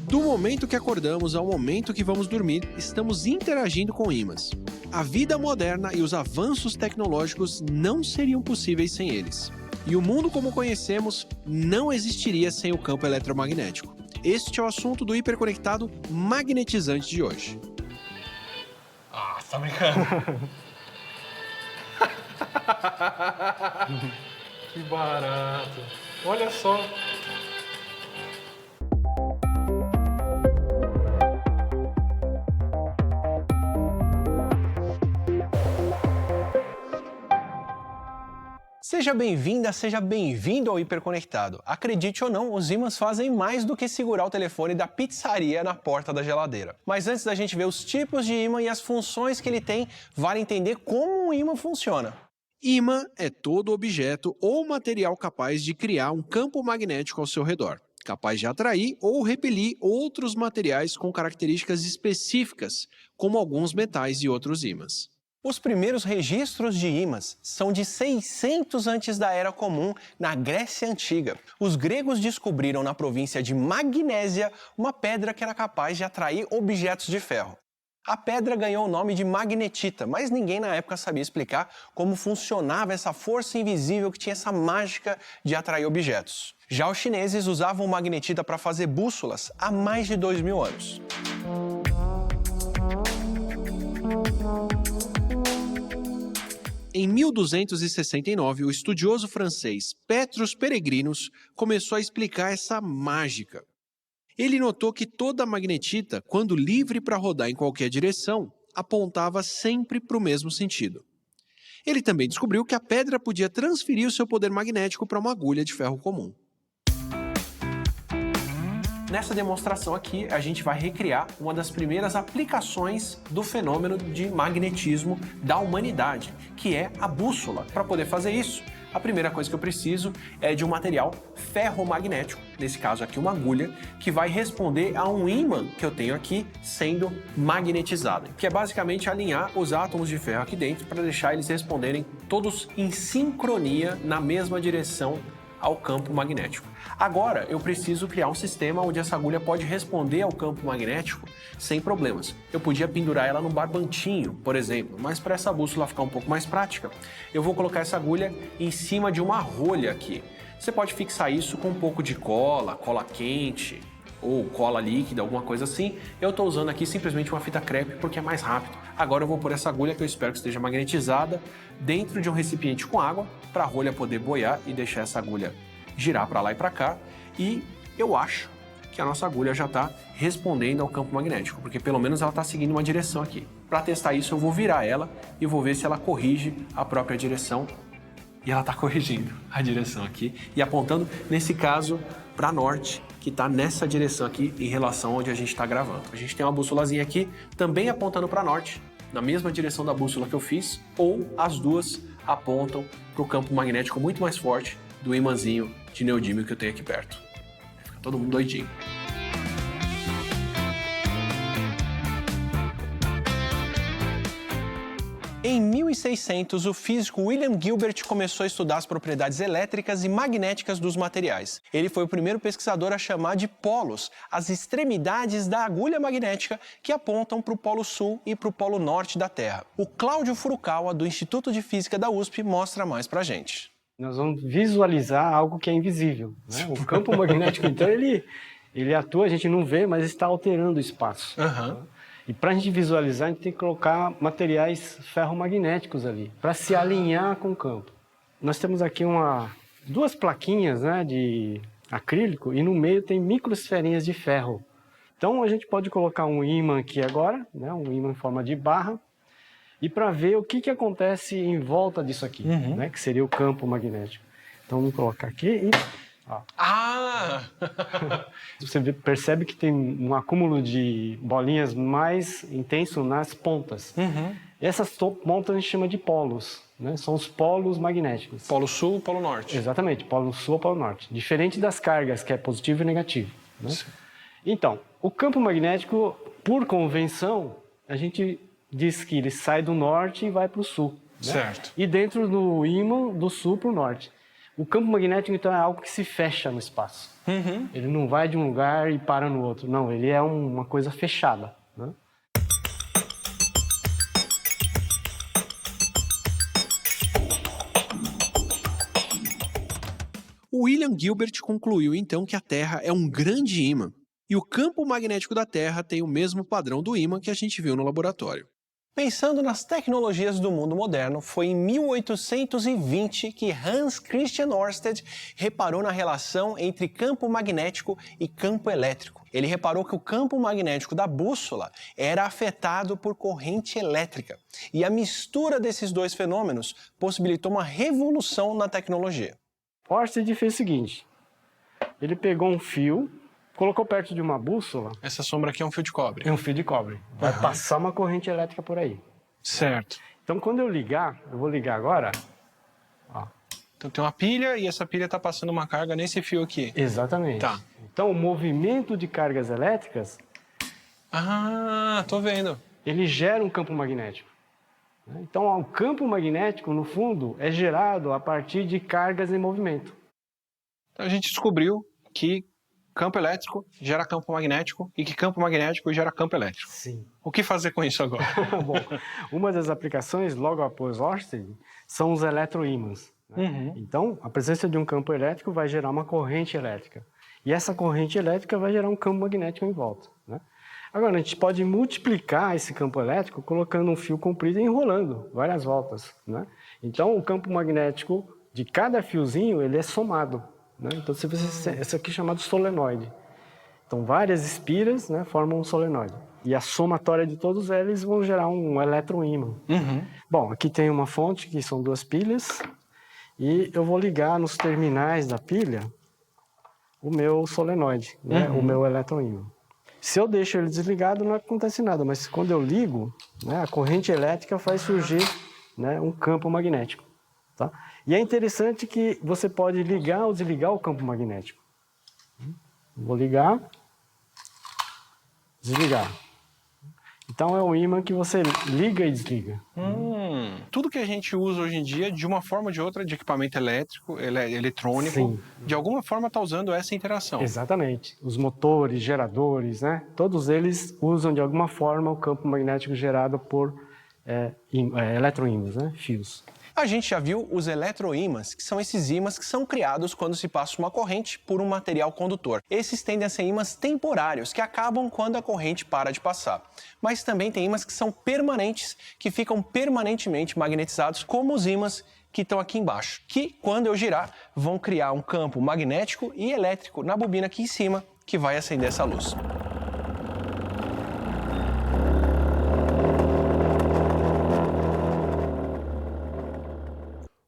Do momento que acordamos ao momento que vamos dormir, estamos interagindo com ímãs. A vida moderna e os avanços tecnológicos não seriam possíveis sem eles. E o mundo como conhecemos não existiria sem o campo eletromagnético. Este é o assunto do Hiperconectado Magnetizante de hoje. Ah, você tá brincando? Que barato. Olha só. Seja bem-vinda, seja bem-vindo ao Hiperconectado. Acredite ou não, os ímãs fazem mais do que segurar o telefone da pizzaria na porta da geladeira. Mas antes da gente ver os tipos de ímã e as funções que ele tem, vale entender como um ímã funciona. Ímã é todo objeto ou material capaz de criar um campo magnético ao seu redor, capaz de atrair ou repelir outros materiais com características específicas, como alguns metais e outros ímãs. Os primeiros registros de ímãs são de 600 antes da Era Comum, na Grécia Antiga. Os gregos descobriram na província de Magnésia uma pedra que era capaz de atrair objetos de ferro. A pedra ganhou o nome de magnetita, mas ninguém na época sabia explicar como funcionava essa força invisível que tinha essa mágica de atrair objetos. Já os chineses usavam magnetita para fazer bússolas há mais de 2000 anos. Em 1269, o estudioso francês Petrus Peregrinus começou a explicar essa mágica. Ele notou que toda magnetita, quando livre para rodar em qualquer direção, apontava sempre para o mesmo sentido. Ele também descobriu que a pedra podia transferir o seu poder magnético para uma agulha de ferro comum. Nessa demonstração aqui, a gente vai recriar uma das primeiras aplicações do fenômeno de magnetismo da humanidade, que é a bússola. Para poder fazer isso, a primeira coisa que eu preciso é de um material ferromagnético, nesse caso aqui uma agulha, que vai responder a um ímã que eu tenho aqui sendo magnetizado, que é basicamente alinhar os átomos de ferro aqui dentro para deixar eles responderem todos em sincronia na mesma direção ao campo magnético. Agora, eu preciso criar um sistema onde essa agulha pode responder ao campo magnético sem problemas. Eu podia pendurar ela num barbantinho, por exemplo, mas para essa bússola ficar um pouco mais prática, eu vou colocar essa agulha em cima de uma rolha aqui. Você pode fixar isso com um pouco de cola quente, ou cola líquida, alguma coisa assim. Eu estou usando aqui simplesmente uma fita crepe porque é mais rápido. Agora eu vou pôr essa agulha, que eu espero que esteja magnetizada, dentro de um recipiente com água, para a rolha poder boiar e deixar essa agulha girar para lá e para cá. E eu acho que a nossa agulha já está respondendo ao campo magnético, porque pelo menos ela está seguindo uma direção aqui. Para testar isso, eu vou virar ela e vou ver se ela corrige a própria direção. E ela está corrigindo a direção aqui e apontando, nesse caso, para norte, que está nessa direção aqui em relação onde a gente está gravando. A gente tem uma bússolazinha aqui também apontando para norte, na mesma direção da bússola que eu fiz, ou as duas apontam para o campo magnético muito mais forte do imãzinho de neodímio que eu tenho aqui perto. Fica todo mundo doidinho. Em 1600, o físico William Gilbert começou a estudar as propriedades elétricas e magnéticas dos materiais. Ele foi o primeiro pesquisador a chamar de polos as extremidades da agulha magnética que apontam para o polo sul e para o polo norte da Terra. O Cláudio Furukawa, do Instituto de Física da USP, mostra mais pra gente. Nós vamos visualizar algo que é invisível, né? O campo magnético, então, ele atua, a gente não vê, mas está alterando o espaço. Uhum. E para a gente visualizar, a gente tem que colocar materiais ferromagnéticos ali, para se alinhar com o campo. Nós temos aqui duas plaquinhas, né, de acrílico, e no meio tem microesferinhas de ferro. Então a gente pode colocar um ímã aqui agora, né, um ímã em forma de barra, e para ver o que acontece em volta disso aqui, né, que seria o campo magnético. Então vamos colocar aqui e... Ó. Ah! Você percebe que tem um acúmulo de bolinhas mais intenso nas pontas. Essas pontas a gente chama de polos, né? São os polos magnéticos. Polo sul, polo norte. Exatamente, polo sul ou polo norte. Diferente das cargas, que é positivo e negativo, né? Então, o campo magnético, por convenção, a gente diz que ele sai do norte e vai para o sul. Né? Certo. E dentro do ímã, do sul para o norte. O campo magnético, então, é algo que se fecha no espaço. Uhum. Ele não vai de um lugar e para no outro. Não, ele é uma coisa fechada, né? William Gilbert concluiu então que a Terra é um grande ímã, e o campo magnético da Terra tem o mesmo padrão do ímã que a gente viu no laboratório. Pensando nas tecnologias do mundo moderno, foi em 1820 que Hans Christian Ørsted reparou na relação entre campo magnético e campo elétrico. Ele reparou que o campo magnético da bússola era afetado por corrente elétrica, e a mistura desses dois fenômenos possibilitou uma revolução na tecnologia. Ørsted fez o seguinte, ele pegou um fio, colocou perto de uma bússola. Essa sombra aqui é um fio de cobre. É um fio de cobre. Vai passar uma corrente elétrica por aí. Certo. Então, quando eu ligar, eu vou ligar agora. Ó. Então tem uma pilha e essa pilha está passando uma carga nesse fio aqui. Exatamente. Tá. Então, o movimento de cargas elétricas, Ah, tô vendo. ele gera um campo magnético. Então, o campo magnético, no fundo, é gerado a partir de cargas em movimento. Então a gente descobriu que campo elétrico gera campo magnético e que campo magnético gera campo elétrico. Sim. O que fazer com isso agora? Bom, uma das aplicações, logo após Ørsted, são os eletroímãs. Né? Então, a presença de um campo elétrico vai gerar uma corrente elétrica. E essa corrente elétrica vai gerar um campo magnético em volta. Né? Agora, a gente pode multiplicar esse campo elétrico colocando um fio comprido e enrolando várias voltas. Né? Então, o campo magnético de cada fiozinho, ele é somado. Né? Então, esse aqui é chamado solenoide. Então, várias espiras, né, formam um solenoide. E a somatória de todos eles vão gerar um eletroímã. Bom, aqui tem uma fonte, que são duas pilhas. E eu vou ligar nos terminais da pilha o meu solenoide, né, o meu eletroímã. Se eu deixo ele desligado, não acontece nada. Mas quando eu ligo, né, a corrente elétrica faz surgir, né, um campo magnético. Tá? E é interessante que você pode ligar ou desligar o campo magnético. Vou ligar, desligar. Então é o ímã que você liga e desliga. Tudo que a gente usa hoje em dia, de uma forma ou de outra, de equipamento elétrico, eletrônico, Sim. de alguma forma está usando essa interação. Exatamente. Os motores, geradores, né? Todos eles usam de alguma forma o campo magnético gerado por eletroímãs, né? Fios. A gente já viu os eletroímãs, que são esses ímãs que são criados quando se passa uma corrente por um material condutor. Esses tendem a ser ímãs temporários, que acabam quando a corrente para de passar. Mas também tem ímãs que são permanentes, que ficam permanentemente magnetizados, como os ímãs que estão aqui embaixo, que, quando eu girar, vão criar um campo magnético e elétrico na bobina aqui em cima, que vai acender essa luz.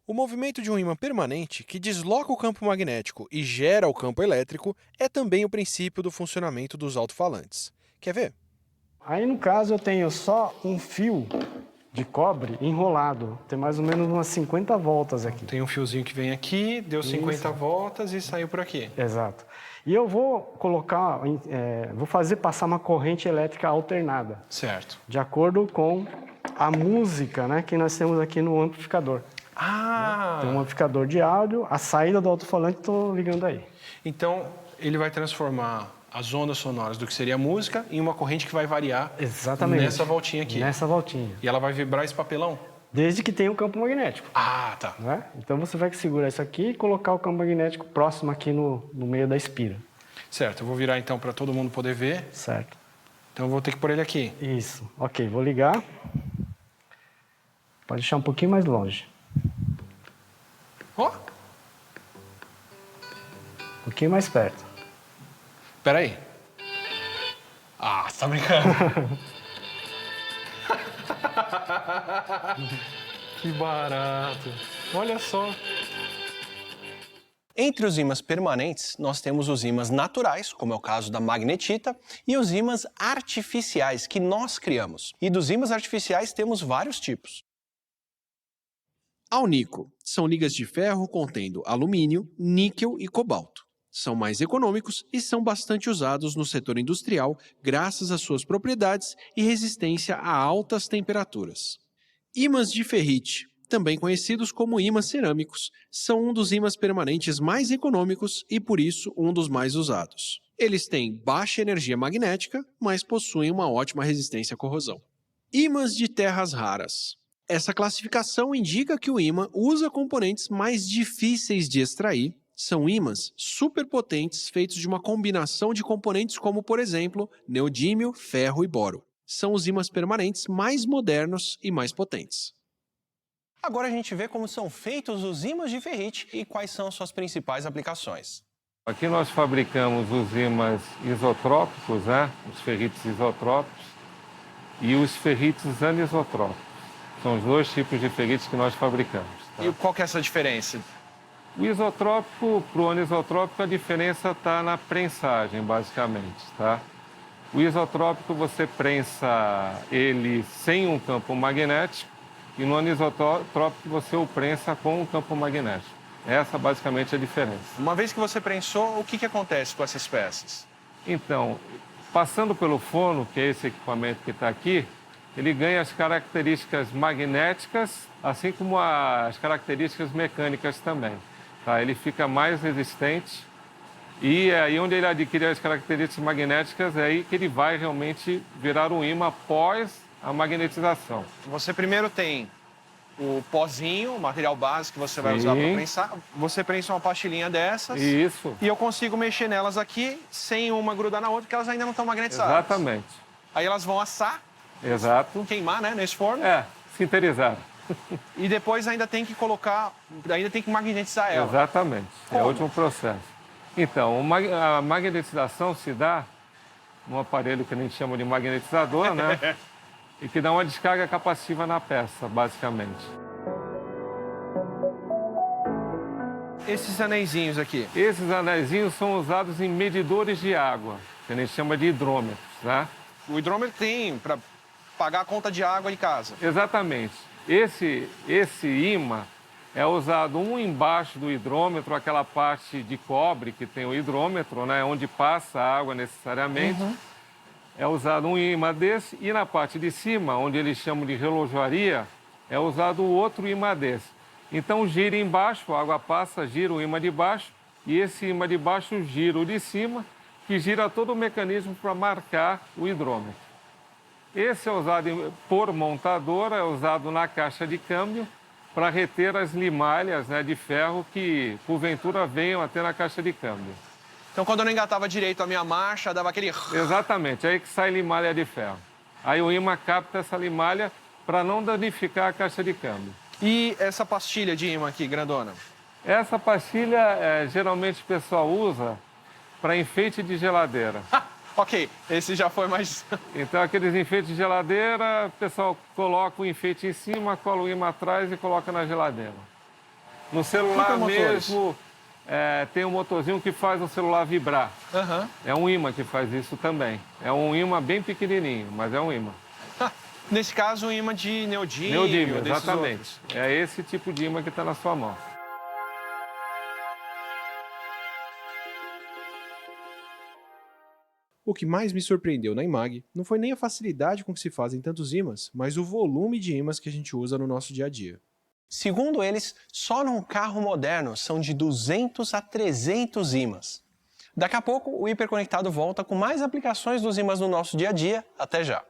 O movimento de um ímã permanente, que desloca o campo magnético e gera o campo elétrico, é também o princípio do funcionamento dos alto-falantes. Quer ver? Aí, no caso, eu tenho só um fio de cobre enrolado. Tem mais ou menos umas 50 voltas aqui. Tem um fiozinho que vem aqui, deu 50 voltas e saiu por aqui. Exato. E eu vou colocar, vou fazer passar uma corrente elétrica alternada. Certo. De acordo com a música, né, que nós temos aqui no amplificador. Tem um amplificador de áudio, a saída do alto-falante estou ligando aí. Então, ele vai transformar as ondas sonoras do que seria a música em uma corrente que vai variar Exatamente. nessa voltinha aqui. Nessa voltinha. E ela vai vibrar esse papelão? Desde que tenha um campo magnético. Ah, tá. Né? Então você vai segurar isso aqui e colocar o campo magnético próximo aqui no meio da espira. Certo, eu vou virar então para todo mundo poder ver. Certo. Então eu vou ter que pôr ele aqui. Isso. Ok, vou ligar. Pode deixar um pouquinho mais longe. Ó! Um pouquinho mais perto. Espera aí. Ah, você tá brincando? Que barato. Olha só. Entre os ímãs permanentes, nós temos os ímãs naturais, como é o caso da magnetita, e os ímãs artificiais, que nós criamos. E dos ímãs artificiais temos vários tipos. Alnico são ligas de ferro contendo alumínio, níquel e cobalto. São mais econômicos e são bastante usados no setor industrial graças às suas propriedades e resistência a altas temperaturas. Ímãs de ferrite também conhecidos como ímãs cerâmicos, são um dos ímãs permanentes mais econômicos e, por isso, um dos mais usados. Eles têm baixa energia magnética, mas possuem uma ótima resistência à corrosão. Ímãs de terras raras. Essa classificação indica que o ímã usa componentes mais difíceis de extrair. São ímãs superpotentes feitos de uma combinação de componentes como, por exemplo, neodímio, ferro e boro. São os ímãs permanentes mais modernos e mais potentes. Agora a gente vê como são feitos os ímãs de ferrite e quais são suas principais aplicações. Aqui nós fabricamos os ímãs isotrópicos, né? Os ferrites isotrópicos e os ferrites anisotrópicos. São os dois tipos de ferrites que nós fabricamos. Tá? E qual que é essa diferença? O isotrópico para o anisotrópico, a diferença está na prensagem, basicamente. Tá? O isotrópico você prensa ele sem um campo magnético e no anisotrópico você o prensa com um campo magnético. Essa basicamente é a diferença. Uma vez que você prensou, o que acontece com essas peças? Então, passando pelo forno, que é esse equipamento que está aqui, ele ganha as características magnéticas, assim como as características mecânicas também. Tá? Ele fica mais resistente e é aí onde ele adquire as características magnéticas, é aí que ele vai realmente virar um ímã após a magnetização. Você primeiro tem o pozinho, o material básico que você vai usar para prensar. Você prensa uma pastilhinha dessas. Isso. E eu consigo mexer nelas aqui sem uma grudar na outra, porque elas ainda não estão magnetizadas. Exatamente. Aí elas vão assar. Exato. Queimar, né, nesse forno. É, sinterizar. E depois ainda tem que colocar, ainda tem que magnetizar ela. Exatamente. Como? É o último processo. Então, a magnetização se dá num aparelho que a gente chama de magnetizador, né? E que dá uma descarga capacitiva na peça, basicamente. Esses anéisinhos aqui. Esses anéisinhos são usados em medidores de água, que a gente chama de hidrômetros, né? O hidrômetro tem para pagar a conta de água de casa. Exatamente. Esse ímã é usado um embaixo do hidrômetro, aquela parte de cobre que tem o hidrômetro, né? Onde passa a água necessariamente. É usado um ímã desse e na parte de cima, onde eles chamam de relojoaria, é usado o outro ímã desse. Então gira embaixo, a água passa, gira o ímã de baixo e esse ímã de baixo gira o de cima, que gira todo o mecanismo para marcar o hidrômetro. Esse é usado por montadora, é usado na caixa de câmbio para reter as limalhas, né, de ferro que, porventura, venham até na caixa de câmbio. Então, quando eu não engatava direito a minha marcha, dava aquele... Exatamente, aí que sai limalha de ferro. Aí o ímã capta essa limalha para não danificar a caixa de câmbio. E essa pastilha de ímã aqui, grandona? Essa pastilha, geralmente o pessoal usa para enfeite de geladeira. Ok, esse já foi mais... Então, aqueles enfeites de geladeira, o pessoal coloca o enfeite em cima, cola o ímã atrás e coloca na geladeira. No celular mesmo... tem um motorzinho que faz o celular vibrar. É um ímã que faz isso também. É um ímã bem pequenininho, mas é um ímã. Nesse caso, um ímã de neodímio. Neodímio, exatamente. É esse tipo de ímã que está na sua mão. O que mais me surpreendeu na IMAG não foi nem a facilidade com que se fazem tantos ímãs, mas o volume de ímãs que a gente usa no nosso dia a dia. Segundo eles, só num carro moderno são de 200 a 300 ímãs. Daqui a pouco, o Hiperconectado volta com mais aplicações dos ímãs no nosso dia a dia. Até já!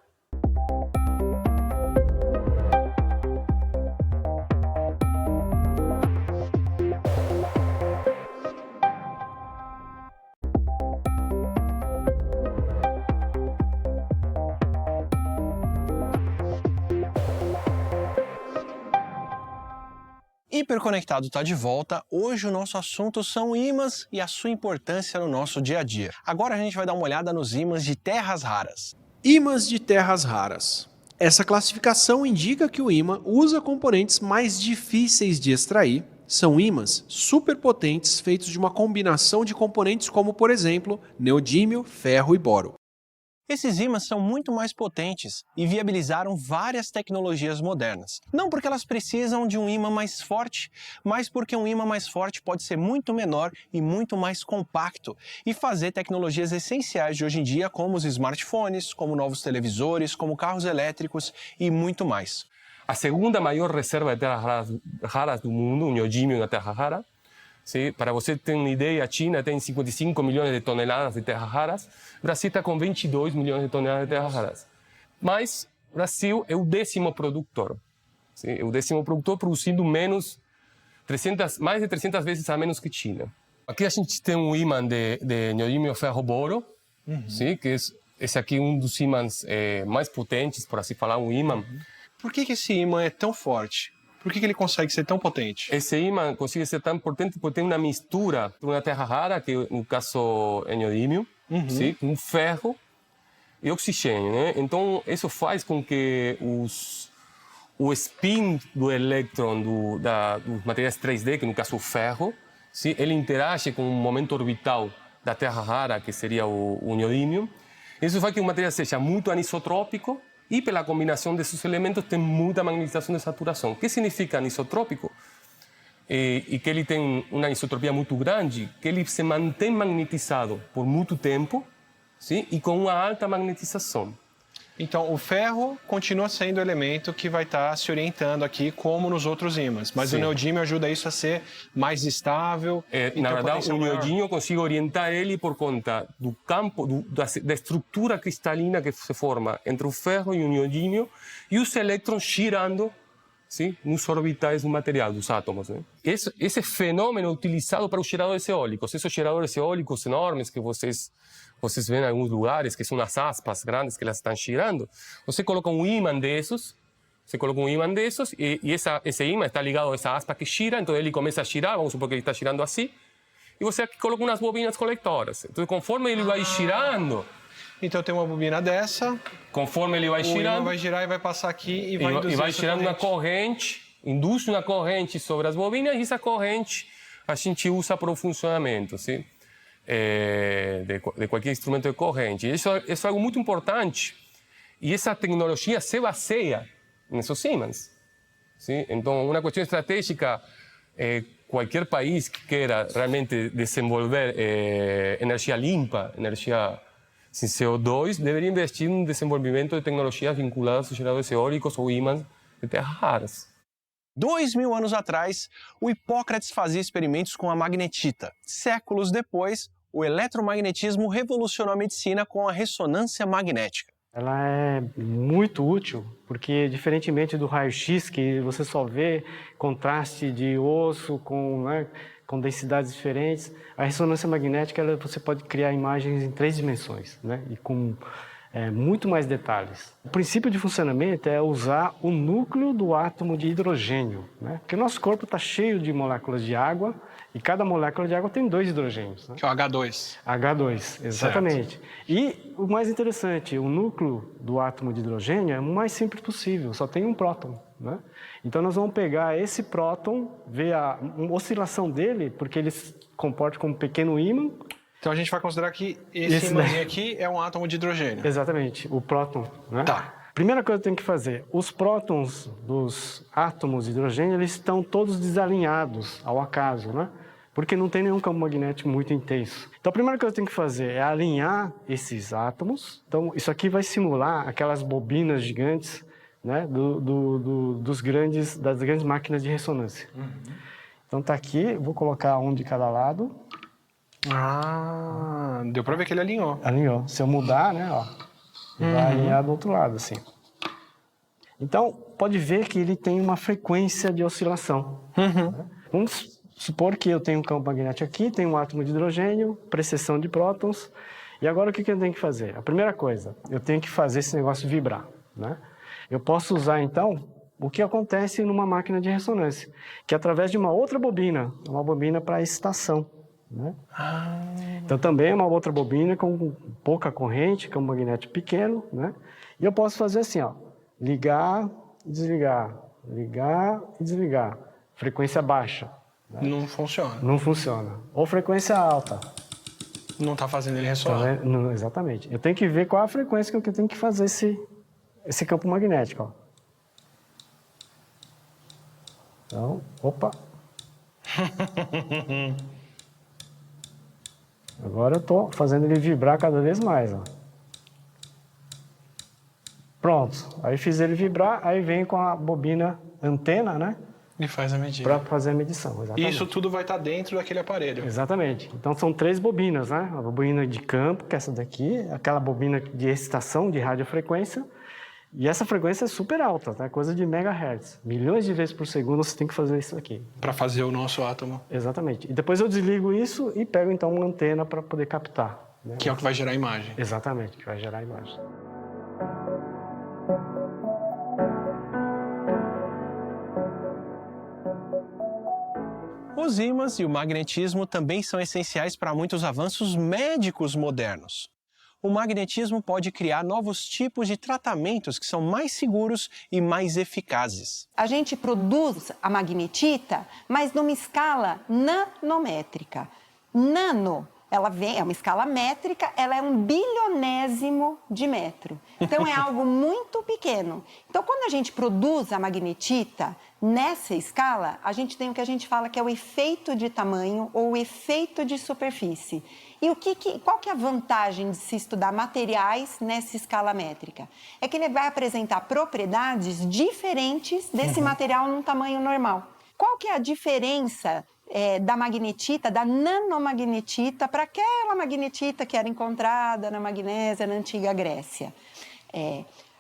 Hiperconectado está de volta. Hoje o nosso assunto são ímãs e a sua importância no nosso dia a dia. Agora a gente vai dar uma olhada nos ímãs de terras raras. Ímãs de terras raras. Essa classificação indica que o ímã usa componentes mais difíceis de extrair. São ímãs superpotentes feitos de uma combinação de componentes como, por exemplo, neodímio, ferro e boro. Esses ímãs são muito mais potentes e viabilizaram várias tecnologias modernas. Não porque elas precisam de um ímã mais forte, mas porque um ímã mais forte pode ser muito menor e muito mais compacto e fazer tecnologias essenciais de hoje em dia, como os smartphones, como novos televisores, como carros elétricos e muito mais. a segunda maior reserva de terras raras do mundo, o neodímio é uma terra rara. Sim? Para você ter uma ideia, a China tem 55 milhões de toneladas de terras raras, o Brasil está com 22 milhões de toneladas de terras raras. Mas o Brasil é o 10º produtor. Sim? É o 10º produtor produzindo mais de 300 vezes a menos que a China. Aqui a gente tem um ímã de neodímio ferro-boro, sim? Que esse aqui é um dos ímãs mais potentes, por assim falar, um ímã. Por que esse ímã é tão forte? Por que ele consegue ser tão potente? Esse ímã consegue ser tão potente porque tem uma mistura de uma terra rara, que no caso é neodímio, sim? Com ferro e oxigênio, né? Então, isso faz com que o spin do elétron dos materiais 3D, que no caso o ferro, sim? Ele interage com o momento orbital da terra rara, que seria o neodímio. Isso faz que o material seja muito anisotrópico e, pela combinação desses elementos, tem muita magnetização de saturação. O que significa anisotrópico? E que ele tem uma anisotropia muito grande, que ele se mantém magnetizado por muito tempo, sim? E com uma alta magnetização. Então, o ferro continua sendo o elemento que vai estar se orientando aqui, como nos outros ímãs. Mas o neodímio ajuda isso a ser mais estável. Na verdade, o neodímio consegue orientar ele por conta do campo, da estrutura cristalina que se forma entre o ferro e o neodímio e os elétrons girando, sim, nos orbitais do material, dos átomos. Né? Esse fenômeno é utilizado para os geradores eólicos. Esses geradores eólicos enormes que vocês veem em alguns lugares, que são as aspas grandes que elas estão girando. Você coloca um ímã desses, e esse ímã está ligado a essa aspa que gira, então ele começa a girar, vamos supor que ele está girando assim, e você aqui coloca umas bobinas colectoras. Então, conforme ele vai girando... Então, tem uma bobina dessa... Conforme ele vai girando... O ímã vai girar e vai passar aqui e vai induzir vai girando uma corrente, induz uma corrente sobre as bobinas, e essa corrente a gente usa para o funcionamento, sim? De qualquer instrumento de corrente. Isso é algo muito importante. E essa tecnologia se baseia nesses ímãs. Sim? Então, uma questão estratégica, qualquer país que queira realmente desenvolver energia limpa, energia sem CO2, deveria investir no desenvolvimento de tecnologias vinculadas aos geradores eólicos ou ímãs de terras raras. 2000 anos atrás, o Hipócrates fazia experimentos com a magnetita. Séculos depois, o eletromagnetismo revolucionou a medicina com a ressonância magnética. Ela é muito útil, porque diferentemente do raio-x, que você só vê contraste de osso com densidades diferentes, a ressonância magnética você pode criar imagens em 3 dimensões, né? E com muito mais detalhes. O princípio de funcionamento é usar o núcleo do átomo de hidrogênio, né? Porque o nosso corpo está cheio de moléculas de água e cada molécula de água tem 2 hidrogênios. Né? Que é o H2. H2, exatamente. Certo. E o mais interessante, o núcleo do átomo de hidrogênio é o mais simples possível, só tem um próton. Né? Então nós vamos pegar esse próton, ver a oscilação dele, porque ele se comporta como um pequeno ímã. Então a gente vai considerar que esse ímãzinho aqui é um átomo de hidrogênio. Exatamente, o próton. Né? Tá. Primeira coisa que eu tenho que fazer, os prótons dos átomos de hidrogênio, eles estão todos desalinhados ao acaso, né? Porque não tem nenhum campo magnético muito intenso. Então a primeira coisa que eu tenho que fazer é alinhar esses átomos. Então isso aqui vai simular aquelas bobinas gigantes, né? Das grandes máquinas de ressonância. Então tá aqui, vou colocar um de cada lado. Ah, deu pra ver que ele alinhou. Alinhou. Se eu mudar, né, ó, vai alinhar do outro lado, assim. Então, pode ver que ele tem uma frequência de oscilação. Né? Vamos supor que eu tenho um campo magnético aqui, tenho um átomo de hidrogênio, precessão de prótons. E agora o que eu tenho que fazer? A primeira coisa, eu tenho que fazer esse negócio vibrar. Né? Eu posso usar, então, o que acontece numa máquina de ressonância, que é através de uma outra bobina, uma bobina para excitação. Né? Então também é uma outra bobina com pouca corrente, campo magnético pequeno, né? E eu posso fazer assim, ó, ligar e desligar, ligar e desligar, frequência baixa. Né? Não funciona. Não funciona. Ou frequência alta. Não está fazendo ele ressoar. Então, não, exatamente. Eu tenho que ver qual a frequência que eu tenho que fazer esse campo magnético. Ó. Então, opa. Agora eu estou fazendo ele vibrar cada vez mais. Ó. Pronto. Aí fiz ele vibrar, aí vem com a bobina antena, né? E faz a medida. Para fazer a medição, exatamente. E isso tudo vai estar dentro daquele aparelho. Exatamente. Então são 3 bobinas, né? A bobina de campo, que é essa daqui, aquela bobina de excitação de radiofrequência, e essa frequência é super alta, tá? Coisa de megahertz. Milhões de vezes por segundo você tem que fazer isso aqui. Para fazer o nosso átomo. Exatamente. E depois eu desligo isso e pego então uma antena para poder captar. Né? Que é o que vai gerar a imagem. Exatamente, que vai gerar a imagem. Os ímãs e o magnetismo também são essenciais para muitos avanços médicos modernos. O magnetismo pode criar novos tipos de tratamentos que são mais seguros e mais eficazes. A gente produz a magnetita, mas numa escala nanométrica. Nano, é uma escala métrica, ela é 1/1000º de metro. Então é algo muito pequeno. Então quando a gente produz a magnetita nessa escala, a gente tem o que a gente fala que é o efeito de tamanho ou o efeito de superfície. E qual que é a vantagem de se estudar materiais nessa escala métrica? É que ele vai apresentar propriedades diferentes desse material num tamanho normal. Qual que é a diferença da magnetita, da nanomagnetita, para aquela magnetita que era encontrada na Magnésia, na antiga Grécia?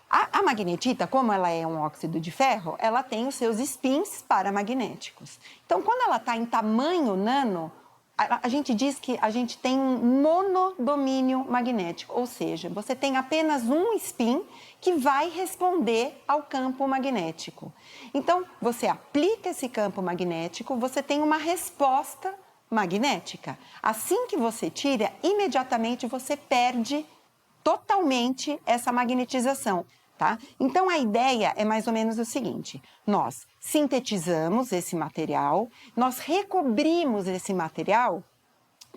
A magnetita, como ela é um óxido de ferro, ela tem os seus spins paramagnéticos. Então, quando ela está em tamanho nano, a gente diz que a gente tem um monodomínio magnético, ou seja, você tem apenas um spin que vai responder ao campo magnético. Então, você aplica esse campo magnético, você tem uma resposta magnética. Assim que você tira, imediatamente você perde totalmente essa magnetização. Tá? Então, a ideia é mais ou menos o seguinte: nós sintetizamos esse material, nós recobrimos esse material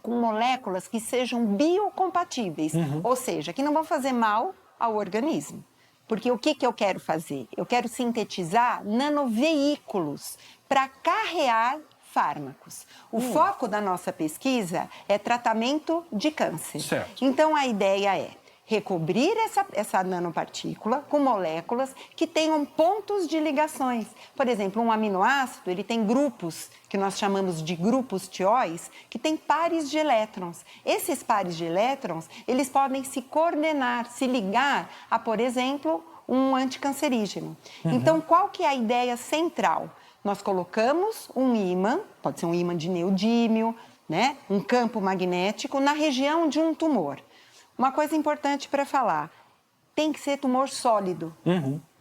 com moléculas que sejam biocompatíveis, ou seja, que não vão fazer mal ao organismo. Porque o que eu quero fazer? Eu quero sintetizar nanoveículos para carrear fármacos. O foco da nossa pesquisa é tratamento de câncer. Certo. Então, a ideia é recobrir essa nanopartícula com moléculas que tenham pontos de ligações. Por exemplo, um aminoácido, ele tem grupos, que nós chamamos de grupos tióis, que tem pares de elétrons. Esses pares de elétrons, eles podem se coordenar, se ligar a, por exemplo, um anticancerígeno. Então, qual que é a ideia central? Nós colocamos um ímã, pode ser um ímã de neodímio, né? Um campo magnético na região de um tumor. Uma coisa importante para falar, tem que ser tumor sólido,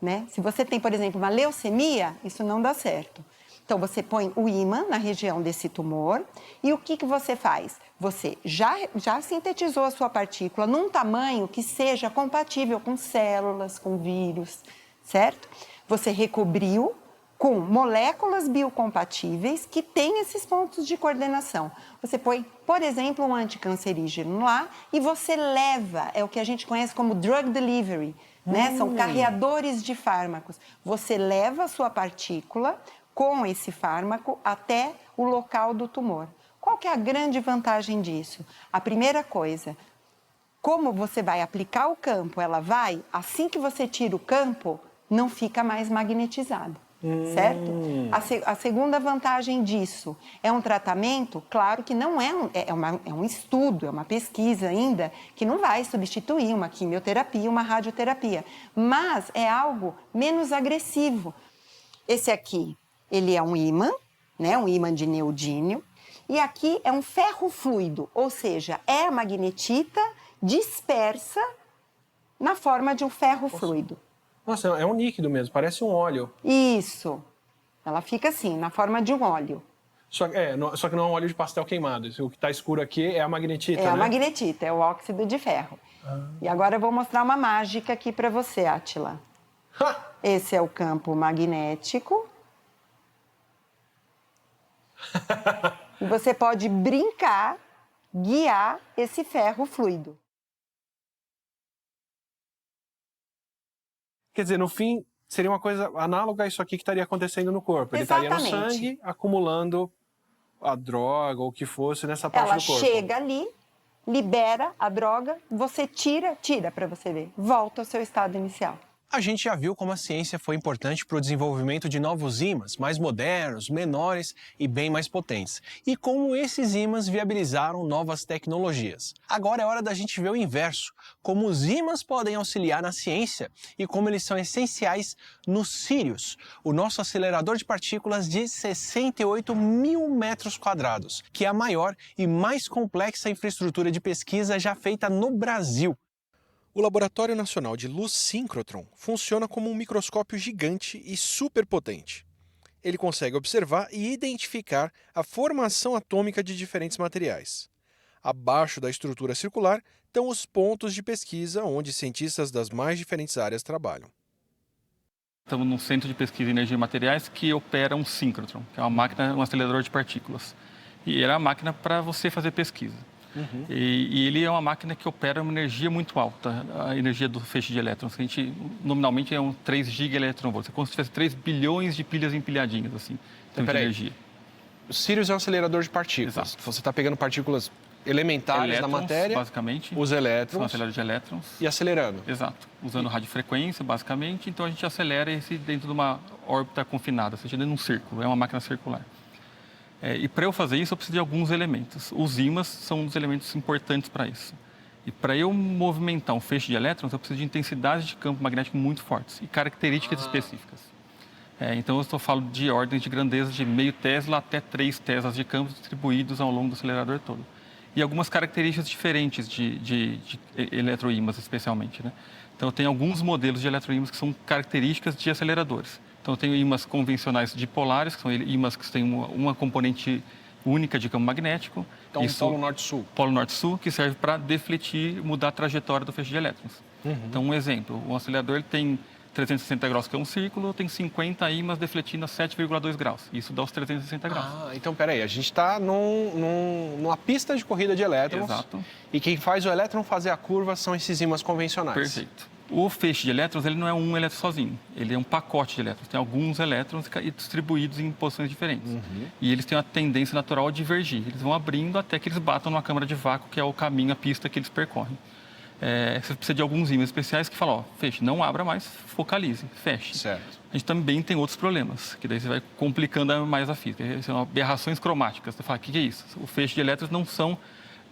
né? Se você tem, por exemplo, uma leucemia, isso não dá certo. Então, você põe o ímã na região desse tumor e o que você faz? Você já sintetizou a sua partícula num tamanho que seja compatível com células, com vírus, certo? Você recobriu com moléculas biocompatíveis que têm esses pontos de coordenação. Você põe, por exemplo, um anticancerígeno lá e você leva, é o que a gente conhece como drug delivery, né? São carreadores de fármacos. Você leva a sua partícula com esse fármaco até o local do tumor. Qual que é a grande vantagem disso? A primeira coisa, como você vai aplicar o campo, ela vai, assim que você tira o campo, não fica mais magnetizada. Certo? A segunda vantagem disso é um tratamento, claro que não é um estudo, é uma pesquisa ainda, que não vai substituir uma quimioterapia, uma radioterapia, mas é algo menos agressivo. Esse aqui, ele é um ímã, né? Um ímã de neodímio, e aqui é um ferro fluido, ou seja, é a magnetita dispersa na forma de um ferro fluido. Nossa, é um líquido mesmo, parece um óleo. Isso. Ela fica assim, na forma de um óleo. Só que não é um óleo de pastel queimado. O que está escuro aqui é a magnetita, É né? a magnetita, é o óxido de ferro. E agora eu vou mostrar uma mágica aqui para você, Átila. Esse é o campo magnético. E você pode brincar, guiar esse ferro fluido. Quer dizer, no fim, seria uma coisa análoga a isso aqui que estaria acontecendo no corpo. Ele estaria no sangue, acumulando a droga ou o que fosse nessa parte do corpo. Ela chega ali, libera a droga, você tira para você ver, volta ao seu estado inicial. A gente já viu como a ciência foi importante para o desenvolvimento de novos ímãs, mais modernos, menores e bem mais potentes, e como esses ímãs viabilizaram novas tecnologias. Agora é hora da gente ver o inverso, como os ímãs podem auxiliar na ciência e como eles são essenciais no Sirius, o nosso acelerador de partículas de 68 mil metros quadrados, que é a maior e mais complexa infraestrutura de pesquisa já feita no Brasil. O Laboratório Nacional de Luz Síncrotron funciona como um microscópio gigante e superpotente. Ele consegue observar e identificar a formação atômica de diferentes materiais. Abaixo da estrutura circular estão os pontos de pesquisa onde cientistas das mais diferentes áreas trabalham. Estamos num centro de pesquisa em energia e materiais que opera um síncrotron, que é uma máquina, um acelerador de partículas. E ele é uma máquina para você fazer pesquisa. E ele é uma máquina que opera uma energia muito alta, a energia do feixe de elétrons, que a gente, nominalmente, é um 3 gigaelectronvolts. É como se tivesse 3 bilhões de pilhas empilhadinhas, assim, de energia. O Sirius é um acelerador de partículas. Exato. Você está pegando partículas elementares Elétrons, da matéria, basicamente, os são elétrons, aceleradores de elétrons. e acelerando. Exato, usando radiofrequência, basicamente, então a gente acelera esse dentro de uma órbita confinada, ou seja, dentro de um círculo, é uma máquina circular. E para eu fazer isso, eu preciso de alguns elementos. Os ímãs são um dos elementos importantes para isso. E para eu movimentar um feixe de elétrons, eu preciso de intensidades de campo magnético muito fortes e características específicas. Então, eu estou falando de ordens de grandeza de meio Tesla até 3 Teslas de campo distribuídos ao longo do acelerador todo. E algumas características diferentes de eletroímãs, especialmente, né? Então, eu tenho alguns modelos de eletroímãs que são características de aceleradores. Então, eu tenho ímãs convencionais dipolares, que são ímãs que têm uma componente única de campo magnético. Então, polo norte-sul. Polo norte-sul, que serve para defletir, mudar a trajetória do feixe de elétrons. Então, um exemplo, um acelerador ele tem 360 graus, que é um círculo, tem 50 ímãs defletindo a 7,2 graus. Isso dá os 360 graus. Então, peraí, a gente está numa pista de corrida de elétrons. Exato. E quem faz o elétron fazer a curva são esses ímãs convencionais. Perfeito. O feixe de elétrons, ele não é um elétron sozinho, ele é um pacote de elétrons. Tem alguns elétrons distribuídos em posições diferentes. E eles têm uma tendência natural a divergir. Eles vão abrindo até que eles batam numa câmara de vácuo, que é o caminho, a pista que eles percorrem. Você precisa de alguns ímãs especiais que falam, feixe, não abra mais, focalize, feche. Certo. A gente também tem outros problemas, que daí você vai complicando mais a física. São aberrações cromáticas. Você fala, o que é isso? O feixe de elétrons não são...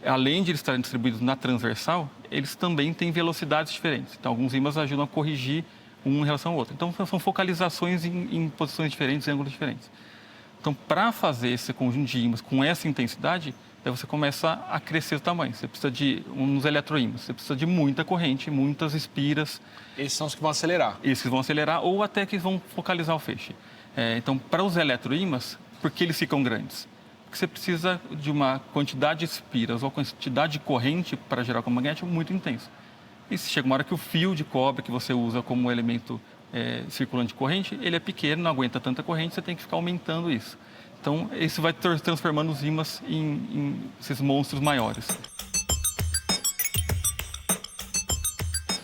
Além de eles estarem distribuídos na transversal, eles também têm velocidades diferentes. Então, alguns ímãs ajudam a corrigir um em relação ao outro. Então, são focalizações em posições diferentes, em ângulos diferentes. Então, para fazer esse conjunto de ímãs com essa intensidade, daí você começa a crescer o tamanho. Você precisa de uns eletroímãs, você precisa de muita corrente, muitas espiras. Esses são os que vão acelerar. Esses vão acelerar ou até que vão focalizar o feixe. Então, para os eletroímãs, por que eles ficam grandes? Porque você precisa de uma quantidade de espiras ou quantidade de corrente para gerar campo magnético muito intenso. E se chega uma hora que o fio de cobre que você usa como elemento circulante de corrente, ele é pequeno, não aguenta tanta corrente, você tem que ficar aumentando isso. Então, isso vai transformando os ímãs em esses monstros maiores.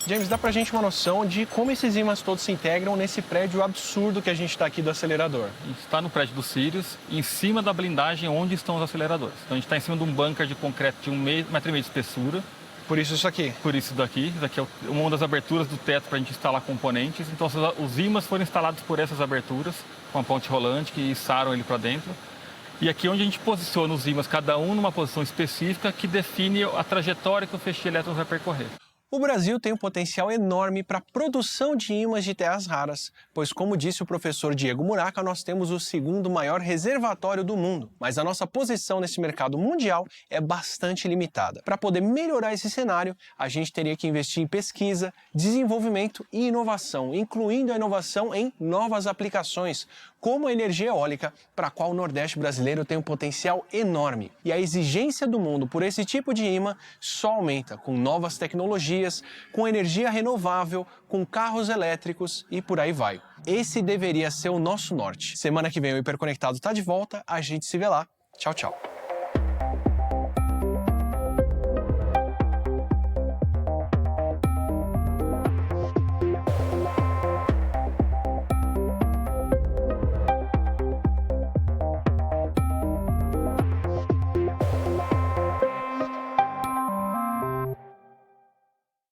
James, dá pra gente uma noção de como esses ímãs todos se integram nesse prédio absurdo que a gente está aqui do acelerador. A gente está no prédio do Sirius, em cima da blindagem onde estão os aceleradores. Então, a gente está em cima de um bunker de concreto de 1,5 metro de espessura. Por isso aqui? Por isso daqui. Isso daqui é uma das aberturas do teto para a gente instalar componentes. Então, os ímãs foram instalados por essas aberturas, com a ponte rolante, que içaram ele para dentro. E aqui é onde a gente posiciona os ímãs, cada um numa posição específica, que define a trajetória que o feixe de elétrons vai percorrer. O Brasil tem um potencial enorme para a produção de ímãs de terras raras, pois, como disse o professor Diego Muraca, nós temos o segundo maior reservatório do mundo, mas a nossa posição nesse mercado mundial é bastante limitada. Para poder melhorar esse cenário, a gente teria que investir em pesquisa, desenvolvimento e inovação, incluindo a inovação em novas aplicações, como a energia eólica, para a qual o Nordeste brasileiro tem um potencial enorme. E a exigência do mundo por esse tipo de ímã só aumenta com novas tecnologias, com energia renovável, com carros elétricos e por aí vai. Esse deveria ser o nosso norte. Semana que vem o Hiperconectado está de volta, a gente se vê lá. Tchau, tchau.